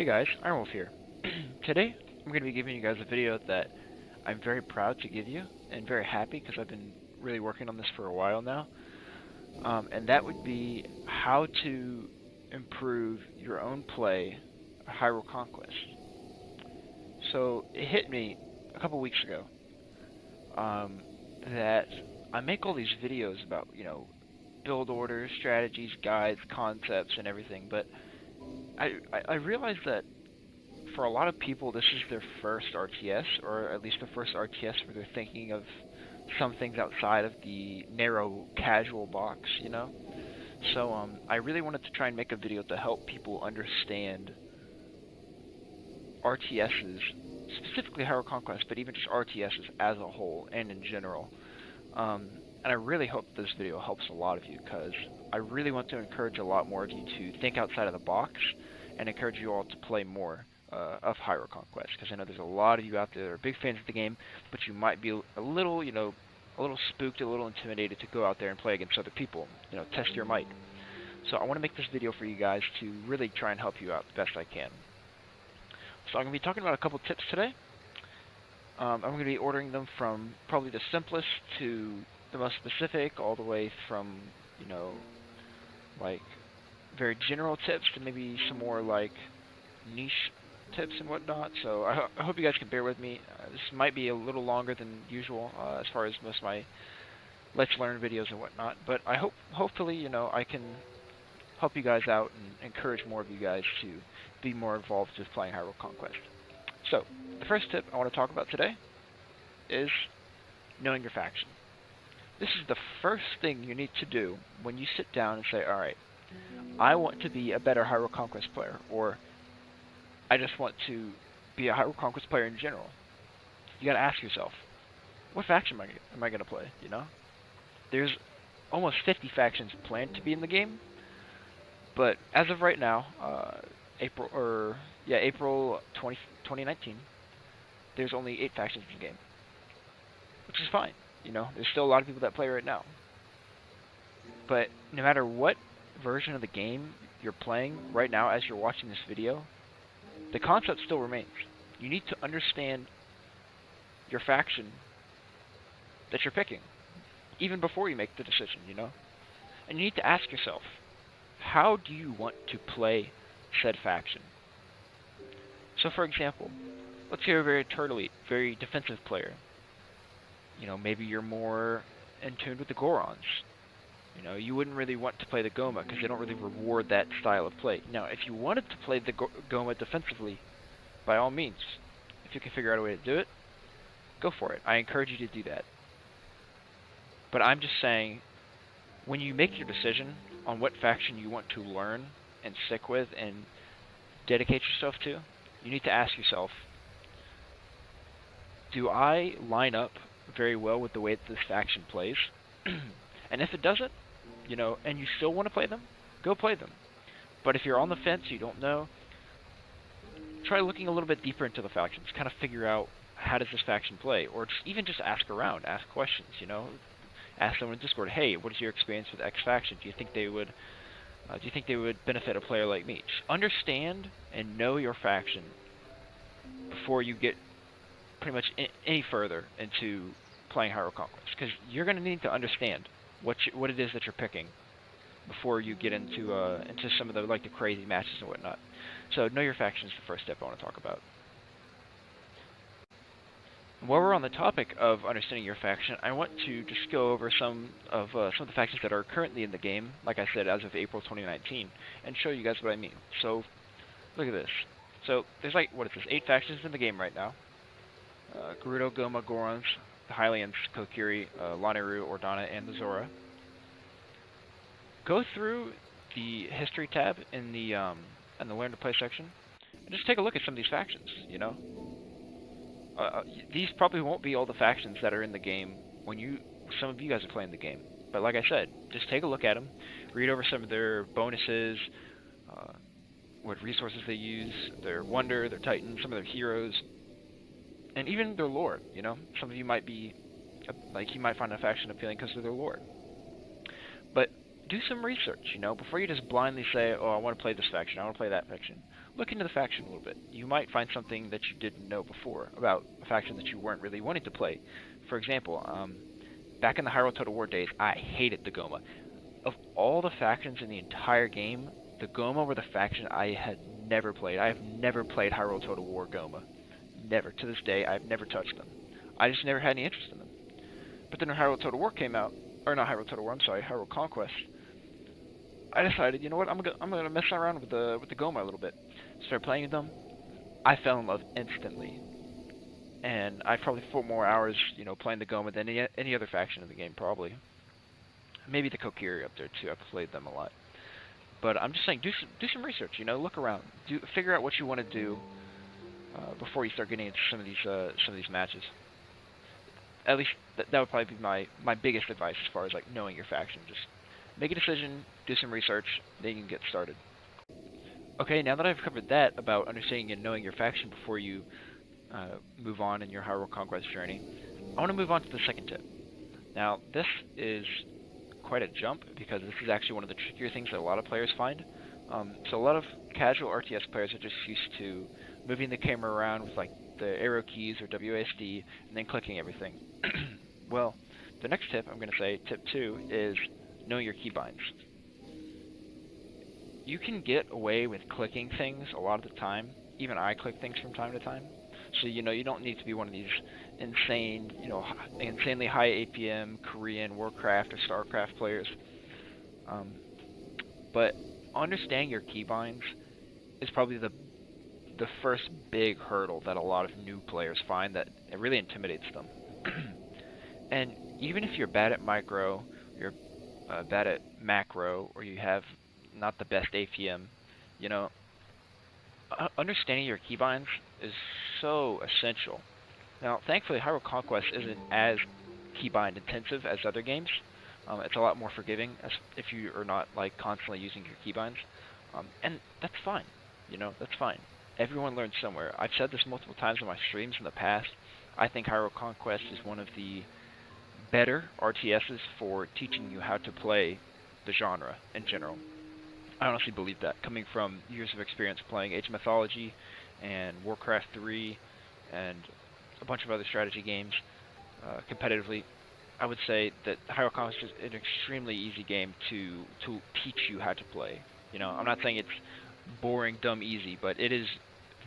Hey guys, Ironwolf here. Today, I'm going to be giving you guys a video that I'm very proud to give you, and very happy because I've been really working on this for a while now. And that would be how to improve your own play of Hyrule Conquest. So, it hit me a couple weeks ago that I make all these videos about, build orders, strategies, guides, concepts, and everything, but I realized that for a lot of people, this is their first RTS, or at least the first RTS where they're thinking of some things outside of the narrow, casual box, So, I really wanted to try and make a video to help people understand RTSs, specifically Hyrule Conquest, but even just RTSs as a whole and in general. And I really hope this video helps a lot of you, because I really want to encourage a lot more of you to think outside of the box and encourage you all to play more of Hyrule Conquest, because I know there's a lot of you out there that are big fans of the game, but you might be a little, a little spooked, a little intimidated to go out there and play against other people, test your might. So I want to make this video for you guys to really try and help you out the best I can. So I'm going to be talking about a couple tips today. I'm going to be ordering them from probably the simplest to the most specific, all the way from, like very general tips to maybe some more like niche tips and whatnot. So I hope you guys can bear with me. This might be a little longer than usual as far as most of my Let's Learn videos and whatnot, but I hopefully, I can help you guys out and encourage more of you guys to be more involved with playing Hyrule Conquest. So, the first tip I want to talk about today is knowing your faction. This is the first thing you need to do when you sit down and say, alright, I want to be a better Hyrule Conquest player, or I just want to be a Hyrule Conquest player in general. You gotta ask yourself, what faction am I gonna play, There's almost 50 factions planned to be in the game, but as of right now, April 20, 2019, there's only 8 factions in the game, which is fine. There's still a lot of people that play right now. But no matter what version of the game you're playing right now as you're watching this video, the concept still remains. You need to understand your faction that you're picking, even before you make the decision, And you need to ask yourself, how do you want to play said faction? So for example, let's say you're a very turtley, very defensive player. Maybe you're more in tune with the Gorons. You wouldn't really want to play the Goma because they don't really reward that style of play. Now, if you wanted to play the Goma defensively, by all means, if you can figure out a way to do it, go for it. I encourage you to do that. But I'm just saying, when you make your decision on what faction you want to learn and stick with and dedicate yourself to, you need to ask yourself, do I line up very well with the way that this faction plays? And if it doesn't, and you still want to play them, go play them. But if you're on the fence, you don't know, try looking a little bit deeper into the factions, kind of figure out how does this faction play, or even just ask around, ask questions, Ask someone in Discord, hey, what is your experience with X faction? Do you think they would benefit a player like me? Just understand and know your faction before you get pretty much any further into playing Hyrule Conquest, because you're going to need to understand what it is that you're picking before you get into some of the crazy matches and whatnot. So know your faction is the first step I want to talk about. While we're on the topic of understanding your faction, I want to just go over some of the factions that are currently in the game, like I said, as of April 2019, and show you guys what I mean. So, look at this. So, there's 8 factions in the game right now. Gerudo, Goma, Gorons, the Hylians, Kokiri, Lanayru, Ordana, and the Zora. Go through the History tab in the Learn to Play section, and just take a look at some of these factions, These probably won't be all the factions that are in the game when some of you guys are playing the game. But like I said, just take a look at them, read over some of their bonuses, what resources they use, their Wonder, their Titan, some of their heroes, and even their lore, Some of you might be, you might find a faction appealing because of their lore. But do some research, you know, before you just blindly say, oh, I want to play this faction, I want to play that faction. Look into the faction a little bit. You might find something that you didn't know before about a faction that you weren't really wanting to play. For example, back in the Hyrule Total War days, I hated the Goma. Of all the factions in the entire game, the Goma were the faction I had never played. I have never played Hyrule Total War Goma. Never. To this day, I've never touched them. I just never had any interest in them. But then when Hyrule Total War came out, or not Hyrule Total War, I'm sorry, Hyrule Conquest, I decided, you know what, I'm gonna mess around with the Goma a little bit. Started playing with them. I fell in love instantly, and I probably 4 more hours, you know, playing the Goma than any other faction in the game, probably. Maybe the Kokiri up there too. I've played them a lot. But I'm just saying, do some research. You know, look around, figure out what you want to do before you start getting into some of these matches. At least that would probably be my biggest advice as far as like knowing your faction. Just make a decision, do some research, then you can get started. Okay, now that I've covered that about understanding and knowing your faction before you move on in your Hyrule Conquest journey, I want to move on to the second tip. Now, this is quite a jump because this is actually one of the trickier things that a lot of players find. So a lot of casual RTS players are just used to moving the camera around with like the arrow keys or WASD and then clicking everything. Well, the next tip I'm going to say, tip 2, is knowing your keybinds. You can get away with clicking things a lot of the time. Even I click things from time to time. So, you know, you don't need to be one of these insane, you know, insanely high APM Korean Warcraft or Starcraft players. But understanding your keybinds is probably the first big hurdle that a lot of new players find that it really intimidates them. And even if you're bad at micro, you're bad at macro, or you have not the best APM, you know, understanding your keybinds is so essential. Now, thankfully, Hyrule Conquest isn't as keybind intensive as other games. It's a lot more forgiving if you are not like constantly using your keybinds, and that's fine. You know, that's fine. Everyone learns somewhere. I've said this multiple times in my streams in the past. I think Hyrule Conquest is one of the better RTSs for teaching you how to play the genre in general. I honestly believe that, coming from years of experience playing Age of Mythology and Warcraft 3 and a bunch of other strategy games competitively. I would say that Hyrule Conquest is an extremely easy game to teach you how to play. You know, I'm not saying it's boring, dumb, easy, but it is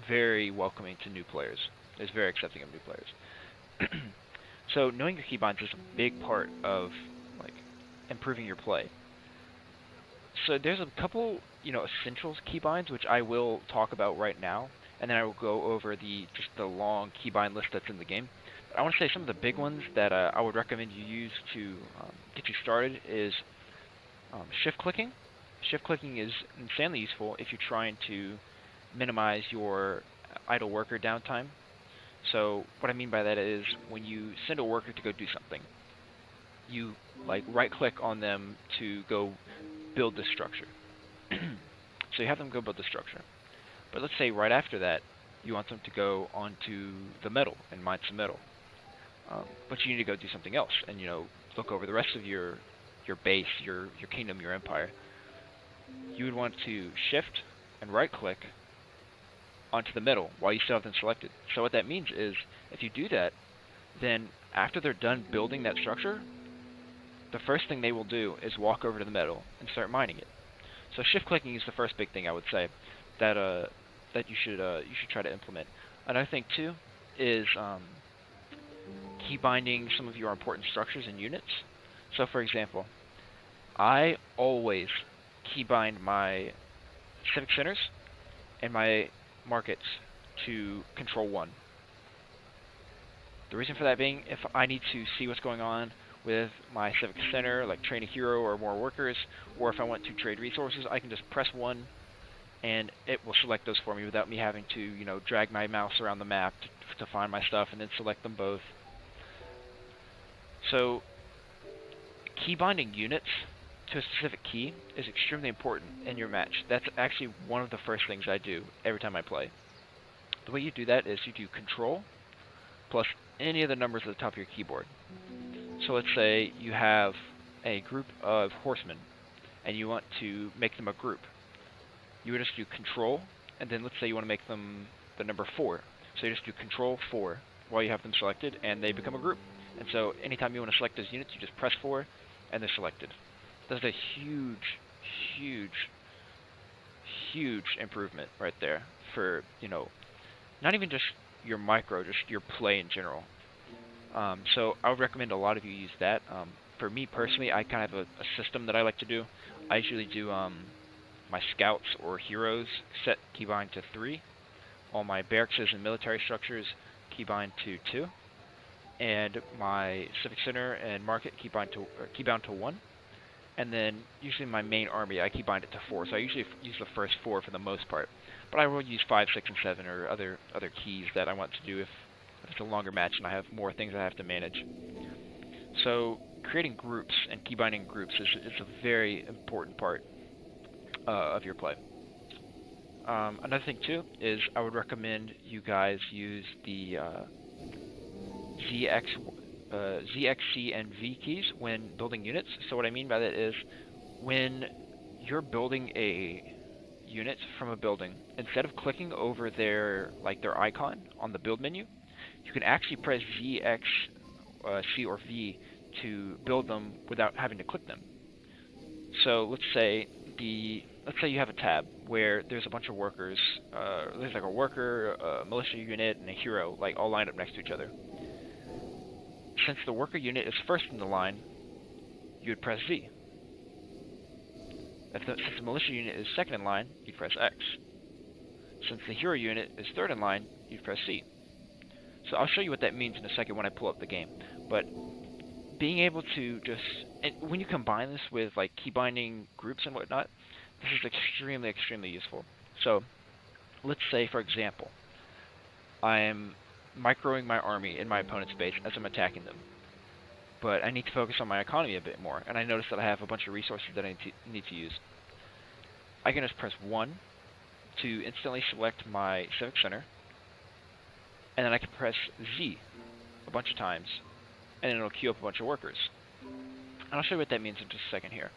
very welcoming to new players. It's very accepting of new players. So knowing your keybinds is a big part of like improving your play. So there's a couple, you know, essentials keybinds which I will talk about right now, and then I will go over just the long keybind list that's in the game. But I want to say some of the big ones that I would recommend you use to get you started is shift clicking. Shift clicking is insanely useful if you're trying to minimize your idle worker downtime. So what I mean by that is when you send a worker to go do something, you like right click on them to go build the structure. So you have them go build the structure. But let's say right after that, you want them to go onto the metal and mine some metal. But you need to go do something else and, you know, look over the rest of your base, your kingdom, your empire. You would want to shift and right click onto the metal while you still have them selected. So what that means is if you do that, then after they're done building that structure, the first thing they will do is walk over to the metal and start mining it. So shift clicking is the first big thing I would say that you should try to implement. Another thing too is keybinding some of your important structures and units. So for example, I always keybind my civic centers and my markets to control 1. The reason for that being, if I need to see what's going on with my civic center, like train a hero or more workers, or if I want to trade resources, I can just press 1 and it will select those for me without me having to, you know, drag my mouse around the map to find my stuff and then select them both. So keybinding units to a specific key is extremely important in your match. That's actually one of the first things I do every time I play. The way you do that is you do Control plus any of the numbers at the top of your keyboard. So let's say you have a group of horsemen, and you want to make them a group, you would just do Control, and then let's say you want to make them the number 4. So you just do Control 4 while you have them selected, and they become a group. And so anytime you want to select those units, you just press 4, and they're selected. That's a huge, huge, huge improvement right there for, you know, not even just your micro, just your play in general. So I would recommend a lot of you use that. For me personally, I kind of have a system that I like to do. I usually do my scouts or heroes set keybind to 3. All my barracks and military structures keybind to 2. And my civic center and market keybound to 1. And then usually my main army, I keybind it to 4. So I usually use the first 4 for the most part. But I will use 5, 6, and 7 or other keys that I want to do if it's a longer match and I have more things I have to manage. So creating groups and keybinding groups is a very important part of your play. Another thing too is I would recommend you guys use the Z, X, C, and V keys when building units. So what I mean by that is when you're building a unit from a building, instead of clicking over their icon on the build menu, you can actually press Z, X, C, or V to build them without having to click them. So let's say you have a tab where there's a bunch of workers. There's like a worker, a militia unit, and a hero, like all lined up next to each other. Since the worker unit is first in the line, you would press Z. Since the militia unit is second in line, you'd press X. Since the hero unit is third in line, you'd press C. So I'll show you what that means in a second when I pull up the game. But being able to and when you combine this with like keybinding groups and whatnot, this is extremely, extremely useful. So let's say, for example, I am microing my army in my opponent's base as I'm attacking them. But I need to focus on my economy a bit more, and I notice that I have a bunch of resources that I need to use. I can just press 1 to instantly select my civic center, and then I can press Z a bunch of times, and then it'll queue up a bunch of workers. And I'll show you what that means in just a second here.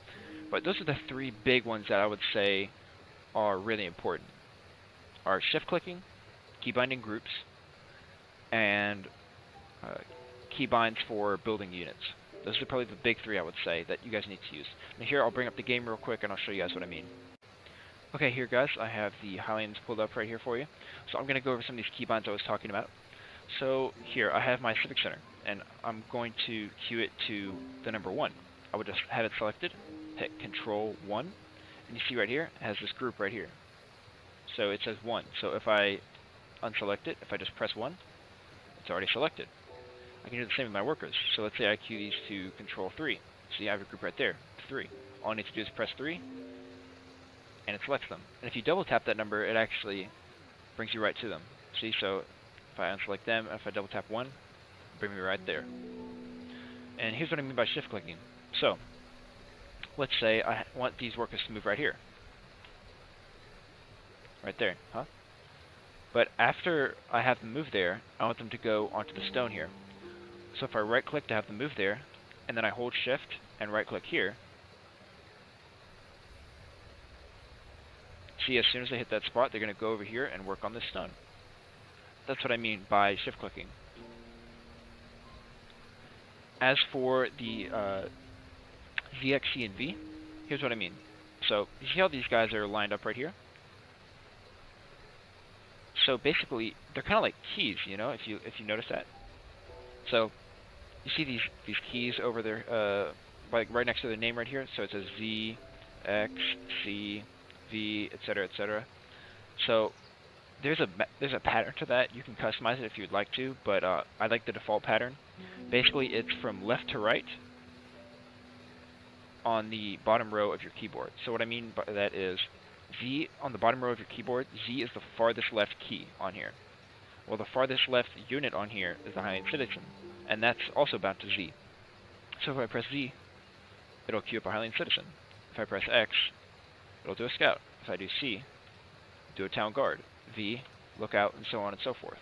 But those are the 3 big ones that I would say are really important. Are shift clicking, keybinding groups, and keybinds for building units. Those are probably the big 3 I would say that you guys need to use. Now here I'll bring up the game real quick and I'll show you guys what I mean. Okay, here guys, I have the Highlands pulled up right here for you. So I'm going to go over some of these keybinds I was talking about. So here I have my civic center, and I'm going to queue it to the number 1. I would just have it selected, hit Control 1, and you see right here, it has this group right here. So it says 1. So if I unselect it, if I just press 1, it's already selected. I can do the same with my workers. So let's say I queue these to Control 3. See, I have a group right there, 3. All I need to do is press 3, and it selects them. And if you double tap that number, it actually brings you right to them. See, so if I unselect them, if I double tap 1, bring me right there. And here's what I mean by shift clicking. So let's say I want these workers to move right here. Right there, huh? But after I have them move there, I want them to go onto the stone here. So if I right click to have them move there, and then I hold shift and right click here, see, as soon as they hit that spot, they're going to go over here and work on this stone. That's what I mean by shift clicking. As for the Z, X, C, and V, here's what I mean. So you see how these guys are lined up right here? So basically, they're kind of like keys, you know, if you notice that. So you see these keys over there, like right next to the name right here. So it says Z, X, C, V, etc., etc. So there's a pattern to that. You can customize it if you'd like to, but I like the default pattern. Basically, it's from left to right on the bottom row of your keyboard. So what I mean by that is Z on the bottom row of your keyboard, Z is the farthest left key on here. Well, the farthest left unit on here is the Highland Citizen, and that's also bound to Z. So if I press Z, it'll queue up a Highland Citizen. If I press X, it'll do a Scout. If I do C, do a Town Guard. V, Lookout, and so on and so forth.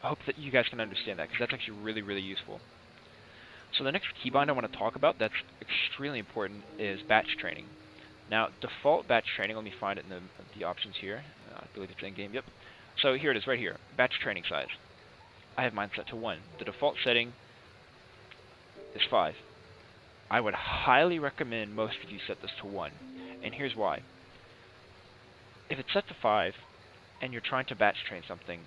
I hope that you guys can understand that, because that's actually really, really useful. So the next keybind I want to talk about that's extremely important is batch training. Now, default batch training, let me find it in the options here. I believe it's in-game, yep. So here it is right here, batch training size. I have mine set to 1. The default setting is 5. I would highly recommend most of you set this to 1, and here's why. If it's set to 5, and you're trying to batch train something,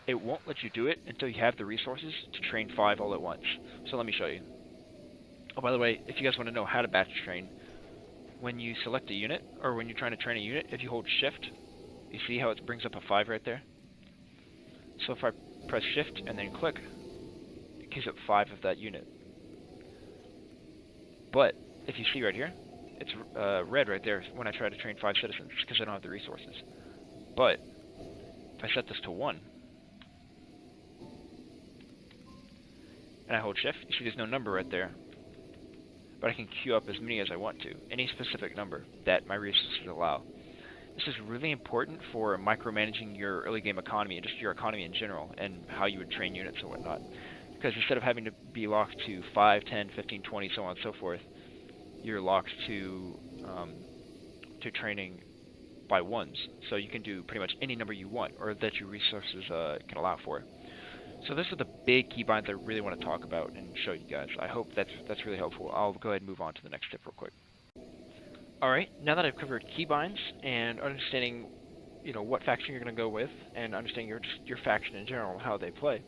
it won't let you do it until you have the resources to train 5 all at once. So let me show you. Oh, by the way, if you guys want to know how to batch train, when you select a unit, or when you're trying to train a unit, if you hold shift, you see how it brings up a 5 right there? So if I press shift and then click, it gives up 5 of that unit. But if you see right here, it's red right there when I try to train 5 citizens, because I don't have the resources. But if I set this to 1, and I hold shift, you see there's no number right there. But I can queue up as many as I want to, any specific number that my resources allow. This is really important for micromanaging your early game economy and just your economy in general, and how you would train units and whatnot. Because instead of having to be locked to 5, 10, 15, 20, so on and so forth, you're locked to training by ones. So you can do pretty much any number you want, or that your resources can allow for. So those are the big keybinds I really want to talk about and show you guys. I hope that's really helpful. I'll go ahead and move on to the next tip real quick. Alright, now that I've covered keybinds and understanding, what faction you're going to go with, and understanding your faction in general and how they play,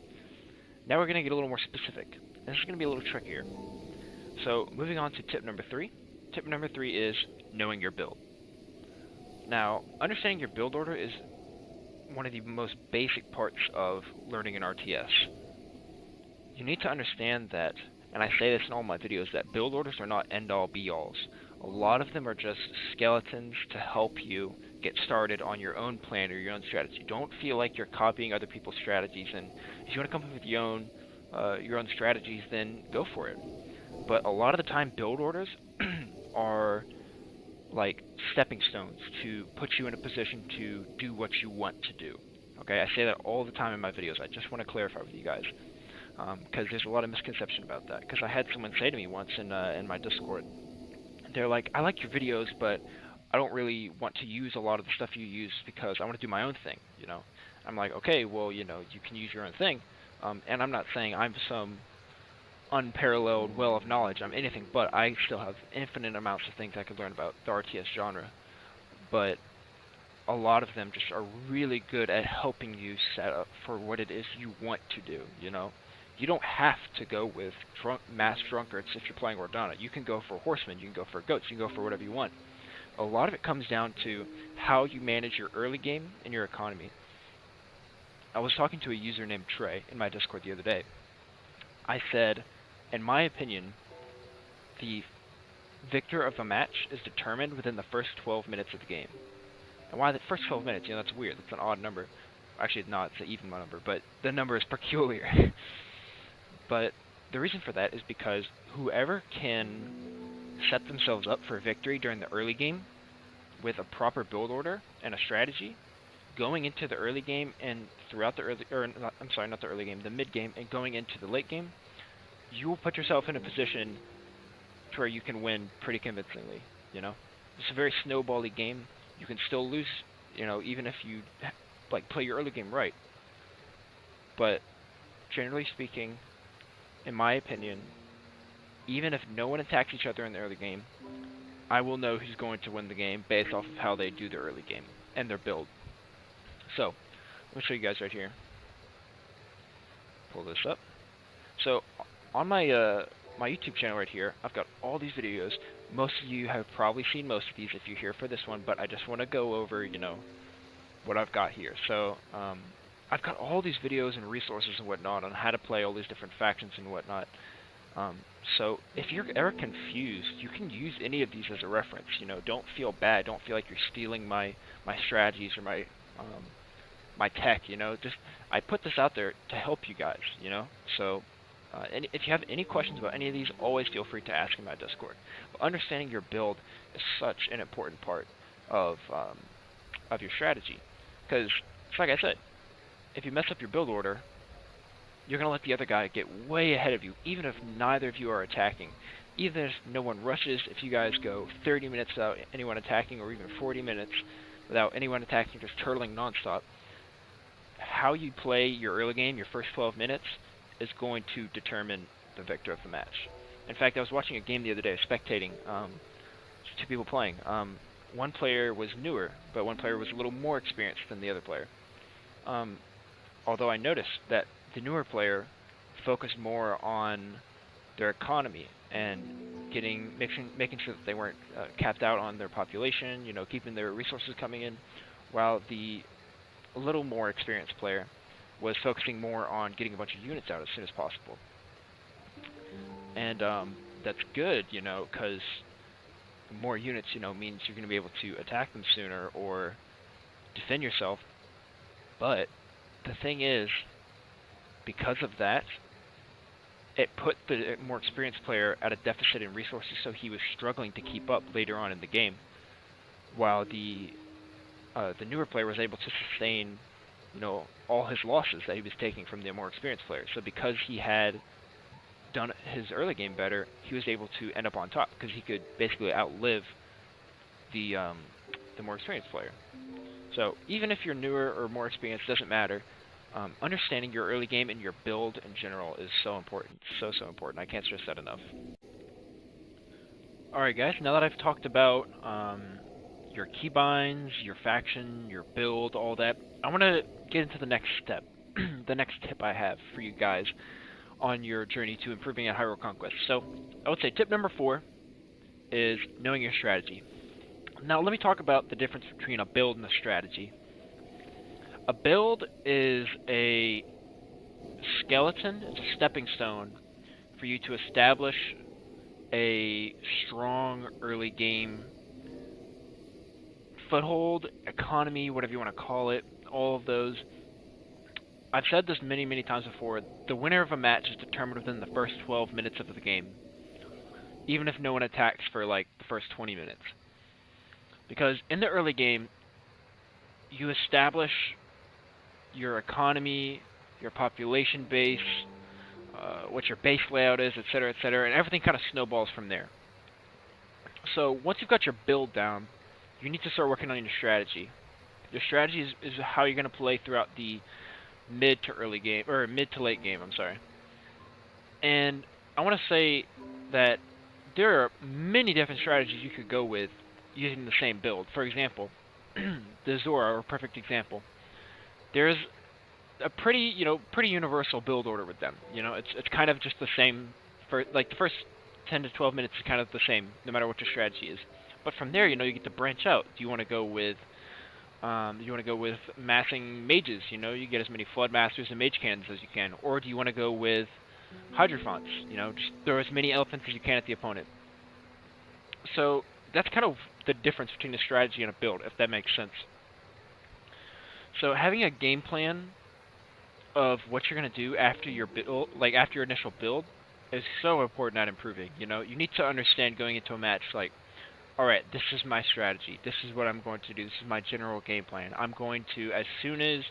now we're going to get a little more specific. And this is going to be a little trickier. So moving on to tip number 3. Tip number 3 is knowing your build. Now, understanding your build order is one of the most basic parts of learning an RTS. You need to understand that, and I say this in all my videos, that build orders are not end-all be-alls. A lot of them are just skeletons to help you get started on your own plan or your own strategy. Don't feel like you're copying other people's strategies, and if you want to come up with your own strategies, then go for it. But a lot of the time, build orders are like stepping stones to put you in a position to do what you want to do. Okay, I say that all the time in my videos. I just want to clarify with you guys, because there's a lot of misconception about that. Because I had someone say to me once in my Discord, they're like, "I like your videos, but I don't really want to use a lot of the stuff you use because I want to do my own thing." I'm like, okay, well, you can use your own thing, and I'm not saying I'm some unparalleled well of knowledge. I'm anything but. I still have infinite amounts of things I could learn about the RTS genre, but a lot of them just are really good at helping you set up for what it is you want to do. You don't have to go with mass drunkards if you're playing Ordana. You can go for horsemen, you can go for goats, you can go for whatever you want. A lot of it comes down to how you manage your early game and your economy. I was talking to a user named Trey in my Discord the other day. I said, in my opinion, the victor of a match is determined within the first 12 minutes of the game. And why the first 12 minutes? That's weird. That's an odd number. Actually, it's not. It's an even number, but the number is peculiar. But the reason for that is because whoever can set themselves up for victory during the early game with a proper build order and a strategy, going into the early game and throughout the the mid game and going into the late game, you will put yourself in a position to where you can win pretty convincingly. It's a very snowbally game. You can still lose, even if you play your early game right. But generally speaking, in my opinion, even if no one attacks each other in the early game, I will know who's going to win the game based off of how they do their early game and their build. So, let me show you guys right here. Pull this up. So, on my my YouTube channel right here, I've got all these videos. Most of you have probably seen most of these if you're here for this one, but I just want to go over, what I've got here. So, I've got all these videos and resources and whatnot on how to play all these different factions and whatnot. So, if you're ever confused, you can use any of these as a reference. Don't feel bad. Don't feel like you're stealing my strategies or my tech. Just I put this out there to help you guys. So. And if you have any questions about any of these, always feel free to ask in my Discord. But understanding your build is such an important part of your strategy, because like I said, if you mess up your build order, you're gonna let the other guy get way ahead of you, even if neither of you are attacking. even if no one rushes, if you guys go 30 minutes without anyone attacking, or even 40 minutes without anyone attacking, just turtling nonstop, how you play your early game, your first 12 minutes, is going to determine the victor of the match. In fact, I was watching a game the other day, spectating, two people playing. One player was newer, but one player was a little more experienced than the other player. Although I noticed that the newer player focused more on their economy and making sure that they weren't capped out on their population, keeping their resources coming in, while the a little more experienced player was focusing more on getting a bunch of units out as soon as possible. And that's good, because more units, means you're going to be able to attack them sooner or defend yourself. But the thing is, because of that, it put the more experienced player at a deficit in resources, so he was struggling to keep up later on in the game, while the newer player was able to sustain, all his losses that he was taking from the more experienced player. So because he had done his early game better, he was able to end up on top, because he could basically outlive the more experienced player. So even if you're newer or more experienced, doesn't matter. Understanding your early game and your build in general is so important, so important. I can't stress that enough. Alright guys, now that I've talked about your keybinds, your faction, your build, all that, I want to get into the next step, the next tip I have for you guys on your journey to improving at Hyrule Conquest. So, I would say tip number 4 is knowing your strategy. Now, let me talk about the difference between a build and a strategy. A build is a skeleton, it's a stepping stone for you to establish a strong early game foothold, economy, whatever you want to call it, all of those. I've said this many, many times before, the winner of a match is determined within the first 12 minutes of the game, even if no one attacks for like the first 20 minutes. Because in the early game, you establish your economy, your population base, what your base layout is, etc., and everything kind of snowballs from there. So once you've got your build down, you need to start working on your strategy. Your strategy is how you're going to play throughout the mid to late game, I'm sorry. And I want to say that there are many different strategies you could go with using the same build. For example, the Zora, a perfect example. There's a pretty universal build order with them. It's kind of just the same for like the first 10 to 12 minutes is kind of the same no matter what your strategy is. But from there, you get to branch out. Do you want to go with massing mages? You get as many flood masters and mage cannons as you can, or do you want to go with hydrophants? Just throw as many elephants as you can at the opponent. So that's kind of the difference between a strategy and a build, if that makes sense. So having a game plan of what you're going to do after your build, like after your initial build, is so important at improving. You need to understand going into a match, like, alright, this is my strategy, this is what I'm going to do, this is my general game plan. I'm going to, as soon as,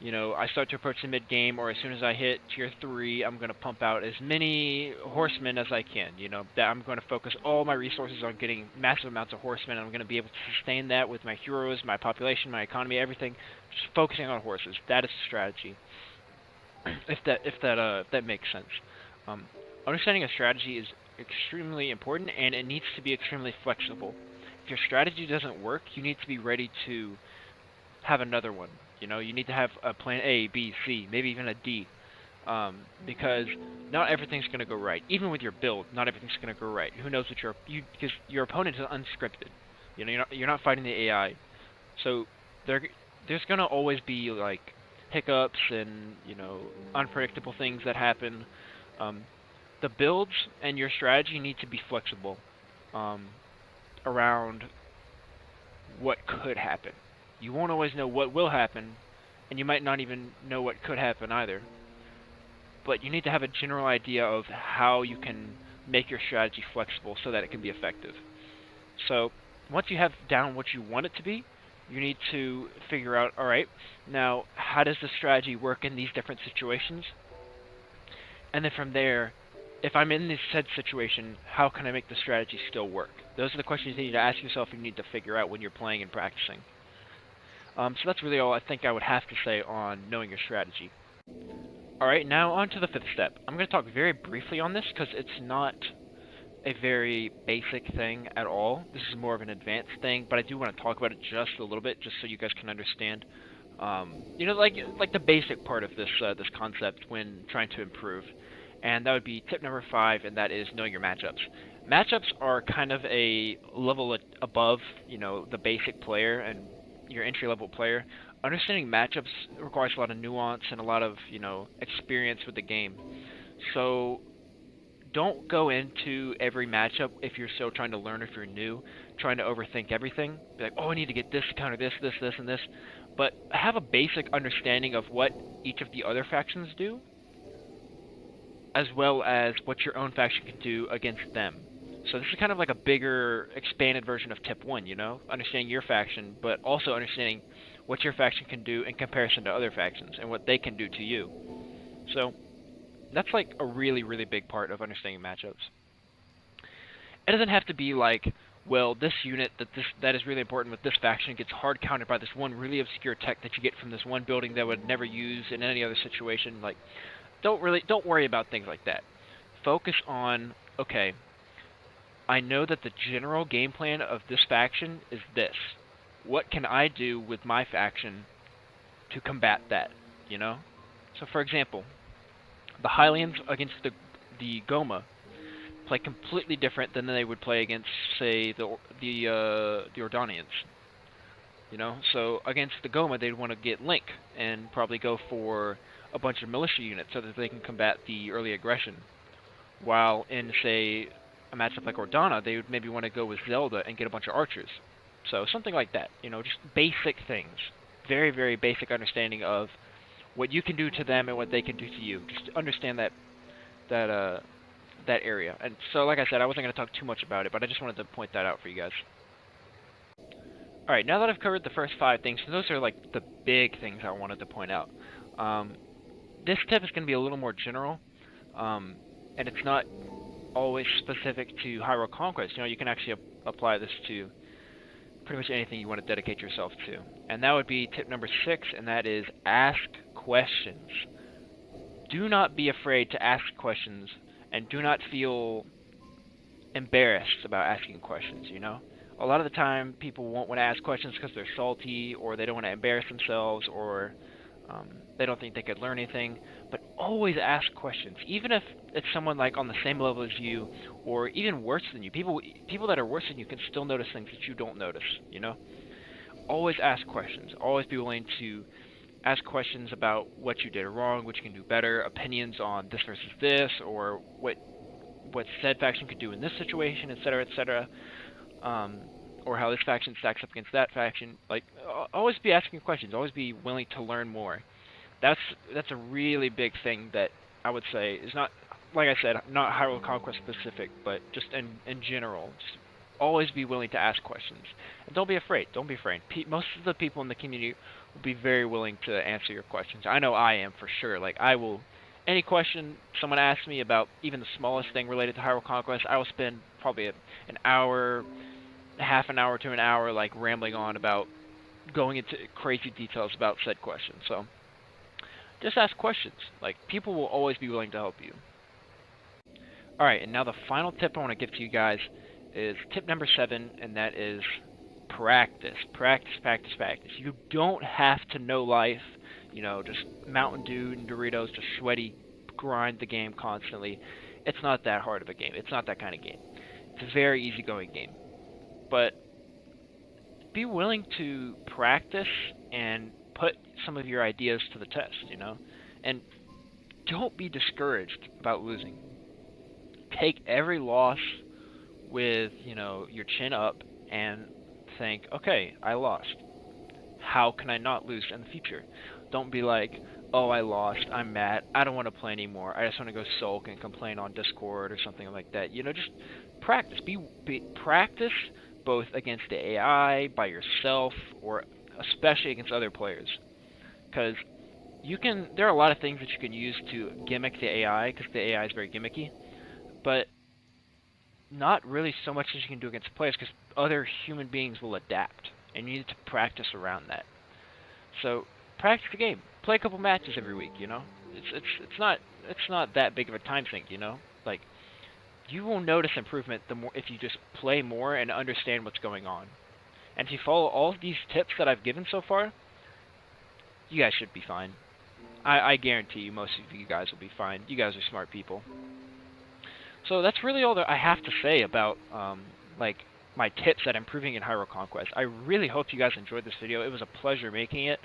I start to approach the mid-game, or as soon as I hit tier 3, I'm going to pump out as many horsemen as I can, that I'm going to focus all my resources on getting massive amounts of horsemen, and I'm going to be able to sustain that with my heroes, my population, my economy, everything, just focusing on horses. That is the strategy, if that makes sense. Understanding a strategy is extremely important, and it needs to be extremely flexible. If your strategy doesn't work, you need to be ready to have another one. You need to have a plan A, B, C, maybe even a D, because not everything's going to go right. Even with your build, not everything's going to go right. Who knows what because your opponent is unscripted. You're not fighting the AI, so there's going to always be like hiccups and unpredictable things that happen. The builds and your strategy need to be flexible around what could happen. You won't always know what will happen, and you might not even know what could happen either. But you need to have a general idea of how you can make your strategy flexible so that it can be effective. So once you have down what you want it to be, you need to figure out, alright, now how does the strategy work in these different situations? And then from there, if I'm in this said situation, how can I make the strategy still work? Those are the questions you need to ask yourself and you need to figure out when you're playing and practicing. So that's really all I think I would have to say on knowing your strategy. Alright, now on to the fifth step. I'm going to talk very briefly on this because it's not a very basic thing at all. This is more of an advanced thing, but I do want to talk about it just a little bit, just so you guys can understand. You know, like the basic part of this this concept when trying to improve, and that would be tip number 5, and that is knowing your matchups. Matchups are kind of a level above, you know, the basic player and your entry-level player. Understanding matchups requires a lot of nuance and a lot of, you know, experience with the game. So don't go into every matchup if you're still trying to learn, if you're new, trying to overthink everything. Be like, oh, I need to get this to counter this, this, this, and this. But have a basic understanding of what each of the other factions do, as well as what your own faction can do against them. So this is kind of like a bigger, expanded version of tip 1, you know? Understanding your faction, but also understanding what your faction can do in comparison to other factions, and what they can do to you. So that's like a really, really big part of understanding matchups. It doesn't have to be like, well, this unit that is really important with this faction gets hard countered by this one really obscure tech that you get from this one building that would never use in any other situation. Like, don't worry about things like that. Focus on, okay, I know that the general game plan of this faction is this. What can I do with my faction to combat that, you know? So for example, the Hylians against the Goma play completely different than they would play against, say, the Ordanians. You know, so against the Goma, they'd want to get Link and probably go for a bunch of militia units so that they can combat the early aggression. While in, say, a matchup like Ordana, they would maybe want to go with Zelda and get a bunch of archers. So something like that. You know, just basic things. Very, very basic understanding of what you can do to them and what they can do to you. Just understand that area. And so, like I said, I wasn't going to talk too much about it, but I just wanted to point that out for you guys. Alright, now that I've covered the first 5 things, those are like the big things I wanted to point out. This tip is going to be a little more general, and it's not always specific to Hyrule Conquest. You know, you can actually apply this to pretty much anything you want to dedicate yourself to. And that would be tip number 6, and that is ask questions. Do not be afraid to ask questions, and do not feel embarrassed about asking questions, you know? A lot of the time, people won't want to ask questions because they're salty, or they don't want to embarrass themselves, or they don't think they could learn anything. But always ask questions, even if it's someone like on the same level as you, or even worse than you. People that are worse than you can still notice things that you don't notice, you know? Always ask questions. Always be willing to ask questions about what you did wrong, what you can do better, opinions on this versus this, or what said faction could do in this situation, etc., etc., or how this faction stacks up against that faction. Like, always be asking questions. Always be willing to learn more. That's a really big thing that I would say is not, like I said, not Hyrule Conquest specific, but just in general. Just always be willing to ask questions. And don't be afraid. Don't be afraid. Most of the people in the community will be very willing to answer your questions. I know I am for sure. Like, I will, any question someone asks me about even the smallest thing related to Hyrule Conquest, I will spend probably an hour, half an hour to an hour, like, rambling on about going into crazy details about said question. So just ask questions. Like, people will always be willing to help you. Alright, and now the final tip I want to give to you guys is tip number 7, and that is practice. Practice, practice, practice. You don't have to know life, you know, just Mountain Dew and Doritos, just sweaty, grind the game constantly. It's not that hard of a game. It's not that kind of game. It's a very easygoing game. But be willing to practice and put some of your ideas to the test, you know? And don't be discouraged about losing. Take every loss with, you know, your chin up and think, okay, I lost. How can I not lose in the future? Don't be like, oh, I lost, I'm mad, I don't want to play anymore, I just want to go sulk and complain on Discord or something like that. You know, just practice. Practice both against the AI, by yourself, or especially against other players. Because there are a lot of things that you can use to gimmick the AI, because the AI is very gimmicky. but not really so much as you can do against players, because other human beings will adapt, and you need to practice around that. So practice the game. Play a couple matches every week. You know, it's not that big of a time sink. You know, like you will notice improvement the more if you just play more and understand what's going on. And if you follow all of these tips that I've given so far, you guys should be fine. I guarantee you most of you guys will be fine. You guys are smart people. So that's really all that I have to say about like my tips at improving in Hyrule Conquest. I really hope you guys enjoyed this video. It was a pleasure making it.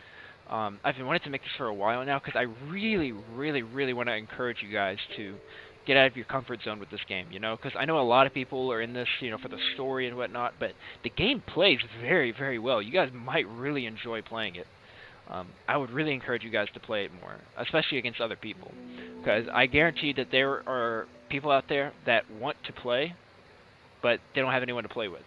I've been wanting to make this for a while now because I really, really, really want to encourage you guys to get out of your comfort zone with this game, you know, because I know a lot of people are in this, you know, for the story and whatnot, but the game plays very, very well. You guys might really enjoy playing it. I would really encourage you guys to play it more, especially against other people, because I guarantee that there are people out there that want to play, but they don't have anyone to play with.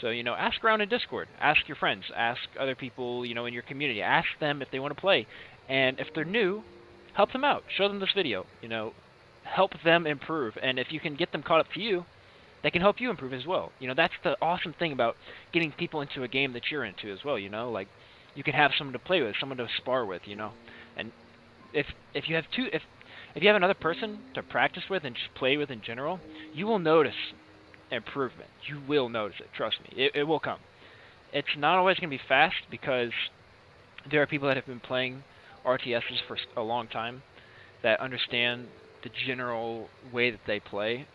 So, you know, ask around in Discord, ask your friends, ask other people, you know, in your community, ask them if they want to play, and if they're new, help them out, show them this video, you know, help them improve, and if you can get them caught up to you, they can help you improve as well. You know, that's the awesome thing about getting people into a game that you're into as well, you know, like, you can have someone to play with, someone to spar with, you know, and if you have if you have another person to practice with and just play with in general, you will notice improvement. You will notice it, trust me, it will come. It's not always going to be fast because there are people that have been playing RTSs for a long time that understand the general way that they play.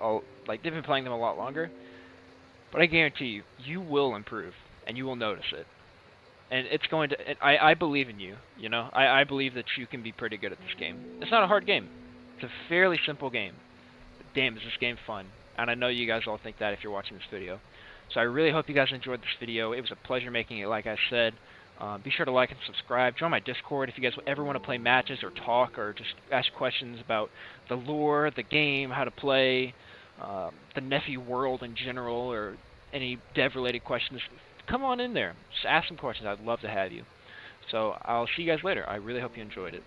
Like, they've been playing them a lot longer, but I guarantee you, you will improve, and you will notice it. And it's going to, I believe in you, you know, I believe that you can be pretty good at this game. It's not a hard game. It's a fairly simple game. But damn, is this game fun. And I know you guys all think that if you're watching this video. So I really hope you guys enjoyed this video. It was a pleasure making it, like I said. Be sure to like and subscribe. Join my Discord if you guys ever want to play matches or talk or just ask questions about the lore, the game, how to play, the Nephi world in general, or any dev-related questions. Come on in there. Just ask some questions. I'd love to have you. So I'll see you guys later. I really hope you enjoyed it.